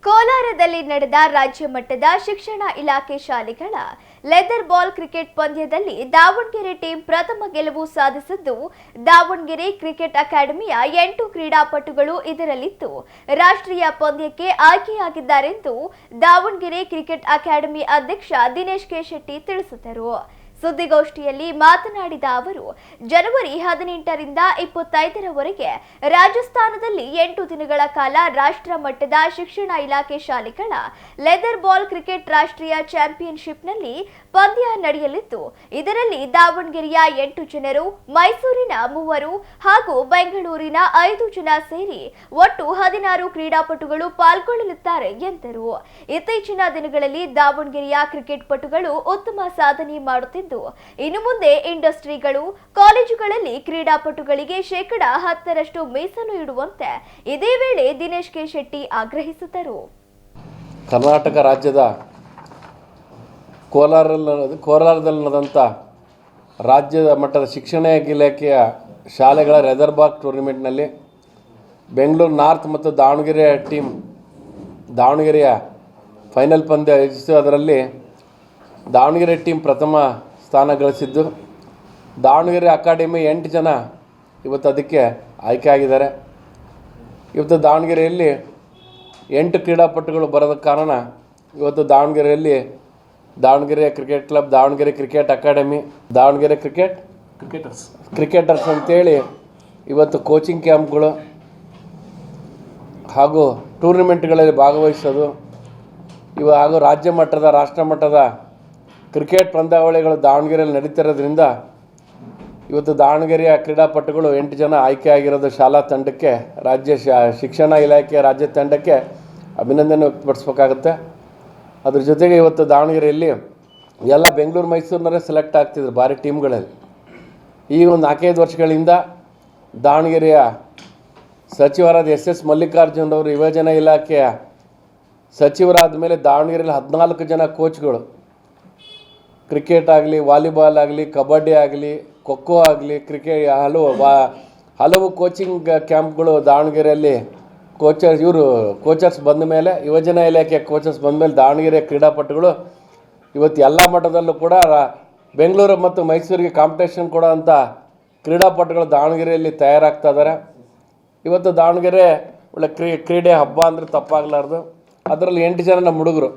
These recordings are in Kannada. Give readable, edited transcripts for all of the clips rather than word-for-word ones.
ಕೋಲಾರದಲ್ಲಿ ನಡೆದ ರಾಜ್ಯ ಮಟ್ಟದ ಶಿಕ್ಷಣ ಇಲಾಖೆ ಶಾಲೆಗಳ ಲೆದರ್ ಬಾಲ್ ಕ್ರಿಕೆಟ್ ಪಂದ್ಯದಲ್ಲಿ ದಾವಣಗೆರೆ ಟೀಮ್ ಪ್ರಥಮ ಗೆಲುವು ಸಾಧಿಸಿದ್ದು, ದಾವಣಗೆರೆ ಕ್ರಿಕೆಟ್ ಅಕಾಡೆಮಿಯ 8 ಕ್ರೀಡಾಪಟುಗಳು ಇದರಲ್ಲಿದ್ದು ರಾಷ್ಟ್ರೀಯ ಪಂದ್ಯಕ್ಕೆ ಆಯ್ಕೆಯಾಗಿದ್ದಾರೆಂದು ದಾವಣಗೆರೆ ಕ್ರಿಕೆಟ್ ಅಕಾಡೆಮಿ ಅಧ್ಯಕ್ಷ ದಿನೇಶ್ ಕೆ ಶೆಟ್ಟಿ ತಿಳಿಸಿದರು. ಸುದ್ದಿಗೋಷ್ಠಿಯಲ್ಲಿ ಮಾತನಾಡಿದ ಅವರು, ಜನವರಿ 18ರಿಂದ 25ರವರೆಗೆ ರಾಜಸ್ಥಾನದಲ್ಲಿ 8 ದಿನಗಳ ಕಾಲ ರಾಷ್ಟ್ರ ಮಟ್ಟದ ಶಿಕ್ಷಣ ಇಲಾಖೆ ಶಾಲೆಗಳ ಲೆದರ್ ಬಾಲ್ ಕ್ರಿಕೆಟ್ ರಾಷ್ಟ್ರೀಯ ಚಾಂಪಿಯನ್ಶಿಪ್ನಲ್ಲಿ ಪಂದ್ಯ ನಡೆಯಲಿದ್ದು, ಇದರಲ್ಲಿ ದಾವಣಗೆರೆಯ 8 ಜನರು, ಮೈಸೂರಿನ 3 ಹಾಗೂ ಬೆಂಗಳೂರಿನ 5 ಜನ ಸೇರಿ ಒಟ್ಟು 16 ಕ್ರೀಡಾಪಟುಗಳು ಪಾಲ್ಗೊಳ್ಳಲಿದ್ದಾರೆ ಎಂದರು. ಇತ್ತೀಚಿನ ದಿನಗಳಲ್ಲಿ ದಾವಣಗೆರೆಯ ಕ್ರಿಕೆಟ್ ಪಟುಗಳು ಉತ್ತಮ ಸಾಧನೆ ಮಾಡುತ್ತಿದ್ದು, ಇನ್ನು ಮುಂದೆ ಇಂಡಸ್ಟ್ರಿಗಳು, ಕಾಲೇಜುಗಳಲ್ಲಿ ಕ್ರೀಡಾಪಟುಗಳಿಗೆ 10% ಮೀಸಲು ಇಡುವಂತೆ ಇದೇ ವೇಳೆ ದಿನೇಶ್ ಕೆ ಶೆಟ್ಟಿ ಆಗ್ರಹಿಸಿದರು. ಕರ್ನಾಟಕ ರಾಜ್ಯದ ಕೋಲಾರದಲ್ಲಿ ನಡೆದಂಥ ರಾಜ್ಯದ ಮಟ್ಟದ ಶಿಕ್ಷಣ ಇಲಾಖೆಯ ಶಾಲೆಗಳ ಲೆದರ್ ಬಾಲ್ ಟೂರ್ನಿಮೆಂಟ್ನಲ್ಲಿ ಬೆಂಗಳೂರು ನಾರ್ತ್ ಮತ್ತು ದಾವಣಗೆರೆಯ ಫೈನಲ್ ಪಂದ್ಯ ಆಯೋಜಿಸಿದ್ದು, ಅದರಲ್ಲಿ ದಾವಣಗೆರೆ ಟೀಮ್ ಪ್ರಥಮ ಸ್ಥಾನ ಗಳಿಸಿದ್ದು, ದಾವಣಗೆರೆ ಅಕಾಡೆಮಿ 8 ಜನ ಇವತ್ತು ಅದಕ್ಕೆ ಆಯ್ಕೆ ಆಗಿದ್ದಾರೆ. ಇವತ್ತು ದಾವಣಗೆರೆಯಲ್ಲಿ 8 ಕ್ರೀಡಾಪಟುಗಳು ಬರೋದ ಕಾರಣ ಇವತ್ತು Davanagere cricket club, Davanagere cricket academy, Davanagere cricketers ಅಂತೇಳಿ ಇವತ್ತು ಕೋಚಿಂಗ್ ಕ್ಯಾಂಪ್ಗಳು ಹಾಗೂ ಟೂರ್ನಿಮೆಂಟ್ಗಳಲ್ಲಿ ಭಾಗವಹಿಸೋದು ಹಾಗೂ ರಾಜ್ಯ ಮಟ್ಟದ, ರಾಷ್ಟ್ರ ಮಟ್ಟದ ಕ್ರಿಕೆಟ್ ಪಂದ್ಯಾವಳಿಗಳು ದಾವಣಗೆರೆಯಲ್ಲಿ ನಡೀತಿರೋದ್ರಿಂದ ಇವತ್ತು ದಾವಣಗೆರೆಯ ಕ್ರೀಡಾಪಟುಗಳು 8 ಜನ ಆಯ್ಕೆ ಆಗಿರೋದು ಶಾಲಾ ತಂಡಕ್ಕೆ, ರಾಜ್ಯ ಶಿಕ್ಷಣ ಇಲಾಖೆಯ ರಾಜ್ಯ ತಂಡಕ್ಕೆ ಅಭಿನಂದನೆ ವ್ಯಕ್ತಪಡಿಸ್ಬೇಕಾಗುತ್ತೆ. ಅದ್ರ ಜೊತೆಗೆ ಇವತ್ತು ದಾವಣಗೆರೆಯಲ್ಲಿ ಎಲ್ಲ ಬೆಂಗಳೂರು, ಮೈಸೂರಿನವರೇ ಸೆಲೆಕ್ಟ್ ಆಗ್ತಿದ್ರು ಭಾರಿ ಟೀಮ್ಗಳಲ್ಲಿ. ಈಗ ಒಂದು 4-5 ವರ್ಷಗಳಿಂದ ದಾವಣಗೆರೆಯ ಸಚಿವರಾದ ಎಸ್ ಮಲ್ಲಿಕಾರ್ಜುನವರು ಯುವಜನ ಇಲಾಖೆಯ ಸಚಿವರಾದ ಮೇಲೆ ದಾವಣಗೆರೆಯಲ್ಲಿ 14 ಜನ ಕೋಚ್ಗಳು, ಕ್ರಿಕೆಟ್ ಆಗಲಿ, ವಾಲಿಬಾಲ್ ಆಗಲಿ, ಕಬಡ್ಡಿ ಆಗಲಿ, ಖೋಖೋ ಆಗಲಿ, ಹಲವು ಕೋಚಿಂಗ್ ಕ್ಯಾಂಪ್ಗಳು ದಾವಣಗೆರೆಯಲ್ಲಿ ಕೋಚರ್ಸ್ ಬಂದ ಮೇಲೆ, ಯುವಜನ ಇಲಾಖೆಯ ಕೋಚರ್ಸ್ ಬಂದ ಮೇಲೆ ದಾವಣಗೆರೆ ಕ್ರೀಡಾಪಟುಗಳು ಇವತ್ತು ಎಲ್ಲ ಮಟ್ಟದಲ್ಲೂ ಕೂಡ ಬೆಂಗಳೂರು ಮತ್ತು ಮೈಸೂರಿಗೆ ಕಾಂಪಿಟೇಷನ್ ಕೊಡೋವಂಥ ಕ್ರೀಡಾಪಟುಗಳು ದಾವಣಗೆರೆಯಲ್ಲಿ ತಯಾರಾಗ್ತಾ ಇದ್ದಾರೆ. ಇವತ್ತು ದಾವಣಗೆರೆ ಒಳ್ಳೆ ಕ್ರೀಡೆ ಹಬ್ಬ ಅಂದರೆ ತಪ್ಪಾಗಲಾರ್ದು. ಅದರಲ್ಲಿ 8 ಜನ ನಮ್ಮ ಹುಡುಗರು,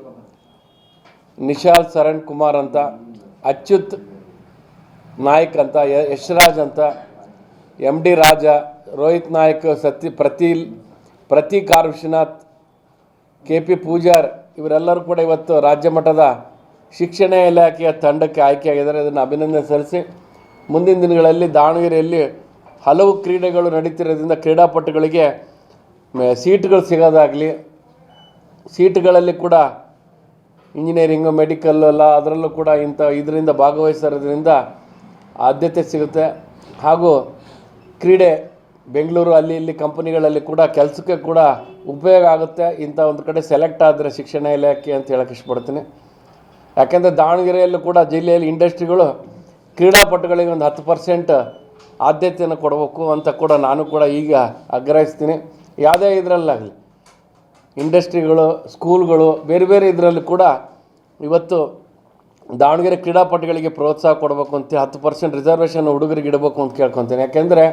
ನಿಶಾಲ್ ಸರಣ್ ಕುಮಾರ್ ಅಂತ, ಅಚ್ಯುತ್ ನಾಯ್ಕ್ ಅಂತ, ಯಶ್ರಾಜ್ ಅಂತ, MD ರಾಜ, ರೋಹಿತ್ ನಾಯ್ಕ್, ಪ್ರತೀಕ್ ಆರ್ ವಿಶ್ವನಾಥ್, KP ಪೂಜಾರ್ ಇವರೆಲ್ಲರೂ ಕೂಡ ಇವತ್ತು ರಾಜ್ಯ ಮಟ್ಟದ ಶಿಕ್ಷಣ ಇಲಾಖೆಯ ತಂಡಕ್ಕೆ ಆಯ್ಕೆಯಾಗಿದ್ದಾರೆ. ಇದನ್ನು ಅಭಿನಂದನೆ ಸಲ್ಲಿಸಿ, ಮುಂದಿನ ದಿನಗಳಲ್ಲಿ ದಾವಣಗೆರೆಯಲ್ಲಿ ಹಲವು ಕ್ರೀಡೆಗಳು ನಡೀತಿರೋದ್ರಿಂದ ಕ್ರೀಡಾಪಟುಗಳಿಗೆ ಸೀಟ್ಗಳು ಸಿಗೋದಾಗಲಿ, ಸೀಟ್ಗಳಲ್ಲಿ ಕೂಡ ಇಂಜಿನಿಯರಿಂಗು, ಮೆಡಿಕಲ್ಲು ಎಲ್ಲ ಅದರಲ್ಲೂ ಕೂಡ ಇದರಿಂದ ಭಾಗವಹಿಸಿರೋದ್ರಿಂದ ಆದ್ಯತೆ ಸಿಗುತ್ತೆ. ಹಾಗೂ ಕ್ರೀಡೆ ಬೆಂಗಳೂರು ಅಲ್ಲಿ ಇಲ್ಲಿ ಕಂಪನಿಗಳಲ್ಲಿ ಕೂಡ ಕೆಲಸಕ್ಕೆ ಕೂಡ ಉಪಯೋಗ ಆಗುತ್ತೆ. ಇಂಥ ಒಂದು ಕಡೆ ಸೆಲೆಕ್ಟ್ ಆದರೆ ಶಿಕ್ಷಣ ಇಲಾಖೆ ಅಂತ ಹೇಳಕ್ಕೆ ಇಷ್ಟಪಡ್ತೀನಿ. ಯಾಕೆಂದರೆ ದಾವಣಗೆರೆಯಲ್ಲೂ ಕೂಡ ಜಿಲ್ಲೆಯಲ್ಲಿ ಇಂಡಸ್ಟ್ರಿಗಳು ಕ್ರೀಡಾಪಟುಗಳಿಗೆ ಒಂದು 10% ಆದ್ಯತೆಯನ್ನು ಕೊಡಬೇಕು ಅಂತ ಕೂಡ ನಾನು ಕೂಡ ಈಗ ಆಗ್ರಹಿಸ್ತೀನಿ. ಯಾವುದೇ ಇದರಲ್ಲಾಗಲಿ ಇಂಡಸ್ಟ್ರಿಗಳು, ಸ್ಕೂಲ್ಗಳು, ಬೇರೆ ಇದರಲ್ಲಿ ಕೂಡ ಇವತ್ತು ದಾವಣಗೆರೆ ಕ್ರೀಡಾಪಟುಗಳಿಗೆ ಪ್ರೋತ್ಸಾಹ ಕೊಡಬೇಕು ಅಂತ 10% ರಿಸರ್ವೇಷನ್ ಹುಡುಗರಿಗೆ ಇಡಬೇಕು ಅಂತ ಕೇಳ್ಕೊತೀನಿ. ಯಾಕೆಂದರೆ